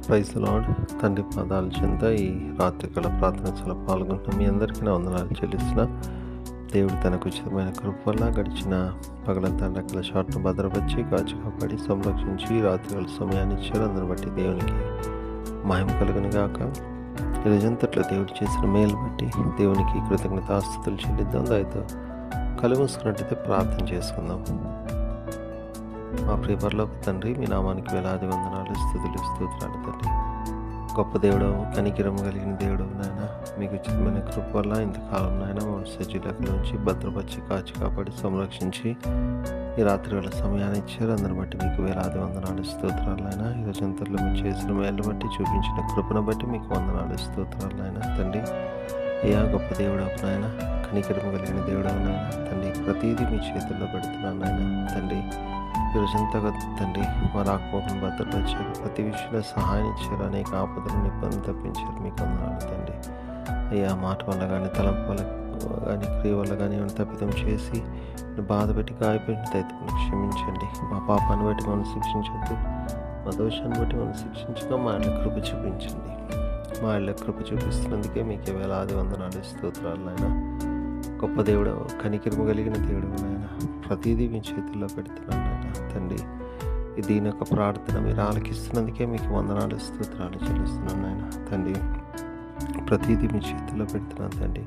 Praise lord. తండ్రి పాదాల చెంత ఈ రాత్రికాల ప్రార్థన చాలా పాల్గొంటున్న మీ అందరికీ నా వందనాలు చెల్లిస్తున్నా. దేవుడు తనకు ఉచితమైన కృప వల్ల గడిచిన పగలంతా రకాల షాట్ను భద్రపరిచి కాచి కాపాడి సంరక్షించి రాత్రికాల సమయాన్ని ఇచ్చారు. అందుని బట్టి దేవునికి మహిమ కలుగును గాక. ఈ రోజంతట్లో దేవుడు చేసిన మేలు బట్టి దేవునికి కృతజ్ఞతాస్తుతులు చెల్లిద్దాం. దయతో కళ్ళు మూసుకున్నట్టయితే ప్రార్థన చేసుకుందాం. మా ప్రియ పరలోక తండ్రి, మీ నామానికి వేలాది వందనాలు, స్తుతులు, స్తోత్రాలు తండ్రి. గొప్ప దేవుడవు, కనికిరం కలిగిన దేవుడవు నాయన, మీకు ఉచితమైన కృప వల్ల ఇంతకాలం నాయన మమ్మల్ని సజ్జీలలోంచి భద్రపరిచి కాచి కాపాడి సంరక్షించి ఈ రాత్రి వేళ సమయాన్ని ఇచ్చారు. అందరిని బట్టి మీకు వేలాది వందనాలు, స్తోత్రాలు నాయన. ఈ రోజంతట్లో మీరు చేసిన మేలు బట్టి చూపించిన కృపను బట్టి మీకు వందనాలు, స్తోత్రాలు నాయన. తండ్రి అయ్యా, గొప్ప దేవుడవు నాయన, కనికిరం కలిగిన దేవుడవు నాయన. తండ్రి ప్రతిదీ మీ చేతుల్లో పెడుతున్నాను నాయన. తండ్రి ఈరోజంతా తండ్రి మా రాకపోకను భద్రపరిచారు, ప్రతి విషయంలో సహాయం ఇచ్చారు, అనేక ఆపదలను ఇబ్బంది తప్పించారు. మీకు వందనాలు తండ్రి. అయ్యా, మాట వల్ల కానీ తలంపు వల్ల కానీ క్రియ వల్ల కానీ ఏమైనా తప్పిదం చేసి బాధ పెట్టి గాయపెట్టినైతే క్షమించండి. మా పాపాన్ని బట్టి మనం శిక్షించద్దు, మా దోషాన్ని బట్టి మనం శిక్షించగా మా ఇళ్ళ కృప చూపించండి. మా ఇళ్ళ కృప చూపిస్తున్నందుకే మీకు వేలాది వందనాలు, స్తోత్రాలు నాయన. గొప్ప దేవుడు, కనికిరము కలిగిన దేవుడు నాయన, ప్రతిదీ మీ చేతుల్లో పెడుతున్నాను నాయన. తండ్రి దీని యొక్క ప్రార్థన మీరు ఆలకిస్తున్నందుకే మీకు వందనాలు, స్తోత్రాలు చెల్లిస్తున్నాను నాయన. తండ్రి ప్రతిదీ మీ చేతుల్లో పెడుతున్నాను తండ్రి.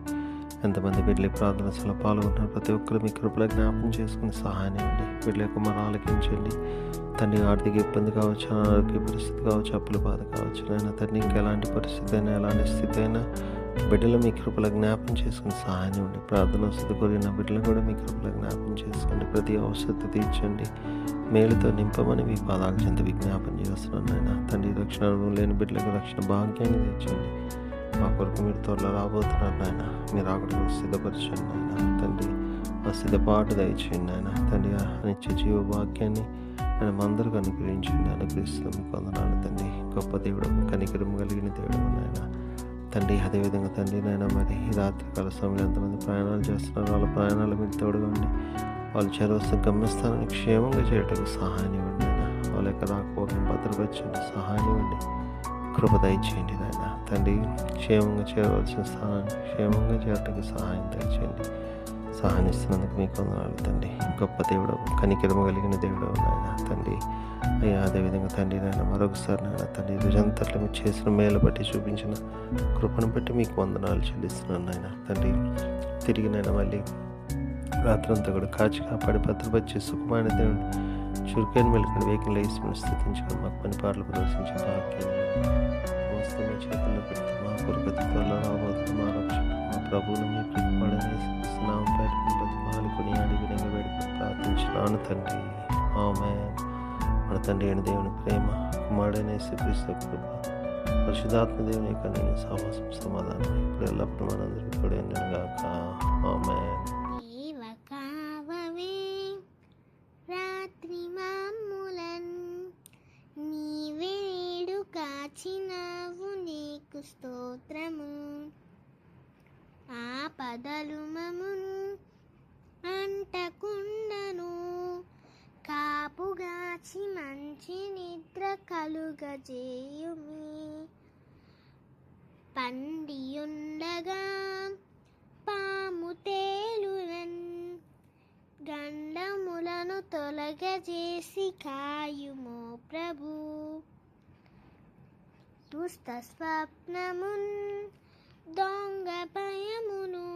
ఎంతమంది బిడ్డలు ప్రార్థన అసలు పాల్గొంటున్నారు, ప్రతి ఒక్కరు మీ కృపలో జ్ఞాపకం చేసుకుని సహాయం ఇవ్వండి. బిడ్డల యొక్క మన ఆలకించండి తండ్రి. ఆర్థిక ఇబ్బంది కావచ్చు, అనారోగ్య పరిస్థితి కావచ్చు, అప్పుల బాధ కావచ్చు నాయన. తండ్రి ఇంకా ఎలాంటి పరిస్థితి అయినా, ఎలాంటి స్థితి అయినా బిడ్డలు మీ కృపలో జ్ఞాపం చేసుకుని సహాయం ఇవ్వండి. ప్రార్థన వసతి కోరిన బిడ్డలు కూడా మీ కృపలో జ్ఞాపం చేసుకోండి. ప్రతి అవసరత తీర్చండి, మేలుతో నింపమని మీ పాదాల చెంత విజ్ఞాపం చేస్తున్నాను నాయన. తండ్రి రక్షణ అనుభవం లేని బిడ్డలకు రక్షణ భాగ్యాన్ని తెచ్చండి. మా కొరకు మీరు త్వరలో రాబోతున్నారు నాయన. మీరు అక్కడ సిద్ధపరచండి నాయన. తండ్రి ఆ సిద్ధపాటు దయచేయండి నాయన. తండ్రి నిత్య జీవ భాగ్యాన్ని మనం అందరికీ అనుగ్రహిస్తున్నాం. మీకు వందనాలు తండ్రి. గొప్ప దేవుడు, కనికరం కలిగిన దేవుడు నాయన. తండ్రి అదేవిధంగా తండ్రి నాయన, మరి ఈ రాత్రికాల సమయంలో ఎంతమంది ప్రయాణాలు చేస్తున్నారు, వాళ్ళ ప్రయాణాలు మీరు తోడుగండి. వాళ్ళు చేరవలసిన గమ్యస్థానాన్ని క్షేమంగా చేయడానికి సహాయం ఇవ్వండి నాయన. వాళ్ళ యొక్క రాకపోకను భద్రపరచండి, సహాయం ఇవ్వండి, కృప దయచేయండి నాయన. తండ్రి క్షేమంగా చేరవలసిన స్థానాన్ని క్షేమంగా చేయడానికి సహాయం దయచేయండి. సహాయం ఇస్తున్నందుకు మీకు వందనాలు తండ్రి. గొప్ప దేవుడు, కనికరము కలిగిన దేవుడు నాయన. తండ్రి అయ్యా, అదేవిధంగా తండ్రి నాయన, మరొకసారి నాయన తండ్రి రోజంతట్లో మీరు చేసిన మేలు బట్టి చూపించిన కృపను బట్టి మీకు వందనాలు చెల్లిస్తున్నాను నాయన. తండ్రి తిరిగి నాయన మళ్ళీ రాత్రంతా కూడా కాచి కాపాడి భద్రపరిచే సుఖమైన దేవుడు చురుకైన మెలుకుని వేగంగా వేసుకుని స్థితించుకొని మాకు పని పాటలు ప్రదర్శించే భాగ్యం వస్తున్న చేతుల్లో పెడుతూ మా పురగతిలో రాబోతున్న మా రక్షణ మా ప్రభువును మీ ప్రిపడని నామం పేరుకుని బతిమాలుకొని అడి విధంగా వేడుకొని ప్రార్థించినాను తండ్రి. ఆమేన్. మన తండ్రి అయిన దేవుని ప్రేమ, కుమారుడైన యేసుక్రీస్తు కృప, పరిశుద్ధాత్మ దేవుని యొక్క నేను సహవాసం సమాధానం ఇప్పుడు ఎల్లప్పుడూ మనందరికీ తోడైండును గాక. ఆమేన్. కాచినావు నీకు స్తోత్రము, ఆపదలు మమును అంటకుండను, కాపుగాచి మంచి నిద్ర కలుగజేయుమి. పండియుండగా పాము తేలునన్, గండములను తొలగజేసి కాయుమో ప్రభు. దుష్ట స్వప్నమున్ దొంగ భయమును,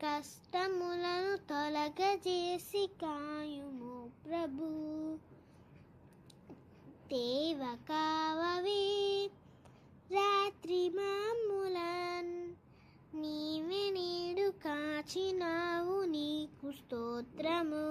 కష్టములను తొలగజేసి కాయుము ప్రభు. దేవ కావవే రాత్రి మాములన్, నీవే నేడు కాచినావు నీకు స్తోత్రము.